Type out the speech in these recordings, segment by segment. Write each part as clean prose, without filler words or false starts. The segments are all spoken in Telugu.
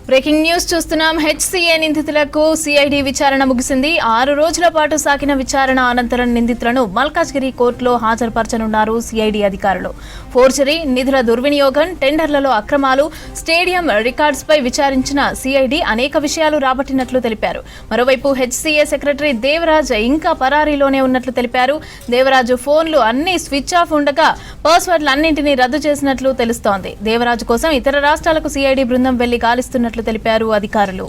బ్రేకింగ్ న్యూస్ చూస్తున్నాం. హెచ్సీఏ నిందితులకు సిఐడి విచారణ ముగిసింది. 6 రోజుల పాటు సాగిన విచారణ అనంతరం నిందితులను మల్కాజ్గిరి కోర్టులో హాజరుపరచనున్నారు సిఐడి అధికారులు. ఫోర్జరీ, నిధుల దుర్వినియోగం, టెండర్లలో అక్రమాలు, స్టేడియం రికార్డ్స్ పై విచారించిన సిఐడి అనేక విషయాలు రాబట్టినట్లు తెలిపారు. మరోవైపు హెచ్సీఏ సెక్రటరీ దేవరాజ్ ఇంకా పరారీలోనే ఉన్నట్లు తెలిపారు. దేవరాజు ఫోన్లు అన్ని స్విచ్ ఆఫ్ ఉండగా పాస్వర్డ్లన్నింటినీ రద్దు చేసినట్లు తెలుస్తోంది. దేవరాజు కోసం ఇతర రాష్ట్రాలకు సిఐడి బృందం వెళ్లి గాలిస్తున్నట్లు తెలిపారు అధికారులు.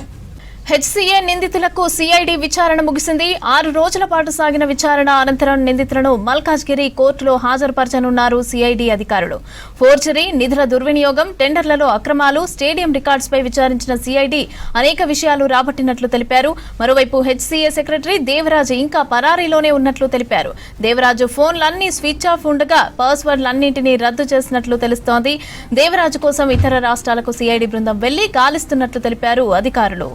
హెచ్సీఏ నిందితులకు సిఐడి విచారణ ముగిసింది. 6 రోజుల పాటు సాగిన విచారణ అనంతరం నిందితులను మల్కాజ్గిరి కోర్టులో హాజరుపరచనున్నారు సిఐడి అధికారులు. ఫోర్జరీ, నిధుల దుర్వినియోగం, టెండర్లలో అక్రమాలు, స్టేడియం రికార్డ్స్ పై విచారించిన సిఐడి అనేక విషయాలు రాబట్టినట్లు తెలిపారు. మరోవైపు హెచ్సీఏ సెక్రటరీ దేవరాజ్ ఇంకా పరారీలోనే ఉన్నట్లు తెలిపారు. దేవరాజు ఫోన్లన్నీ స్విచ్ ఆఫ్ ఉండగా పాస్వర్డ్లన్నింటినీ రద్దు చేసినట్లు తెలుస్తోంది. దేవరాజు కోసం ఇతర రాష్ట్రాలకు సిఐడి బృందం వెళ్లి గాలిస్తున్నట్లు తెలిపారు అధికారులు.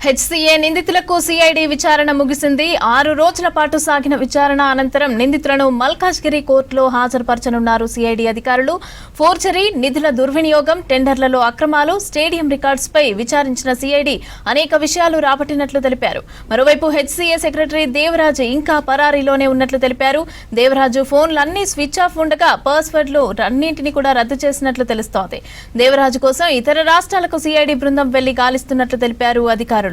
హెచ్సీఏ నిందితులకు సిఐడి విచారణ ముగిసింది. 6 రోజుల పాటు సాగిన విచారణ అనంతరం నిందితులను మల్కాజ్గిరి కోర్టులో హాజరుపరచనున్నారు సిఐడి అధికారులు. ఫోర్జరీ, నిధుల దుర్వినియోగం, టెండర్లలో అక్రమాలు, స్టేడియం రికార్డ్స్ పై విచారించిన సిఐడి అనేక విషయాలు రాబట్టినట్లు తెలిపారు. మరోవైపు హెచ్సీఏ సెక్రటరీ దేవరాజ్ ఇంకా పరారీలోనే ఉన్నట్లు తెలిపారు. దేవరాజు ఫోన్లన్నీ స్విచ్ ఆఫ్ ఉండగా పాస్వర్డ్లు అన్నింటినీ కూడా రద్దు చేసినట్లు తెలుస్తోంది. దేవరాజు కోసం ఇతర రాష్ట్రాలకు సిఐడి బృందం వెళ్లి గాలిస్తున్నట్లు తెలిపారు అధికారులు.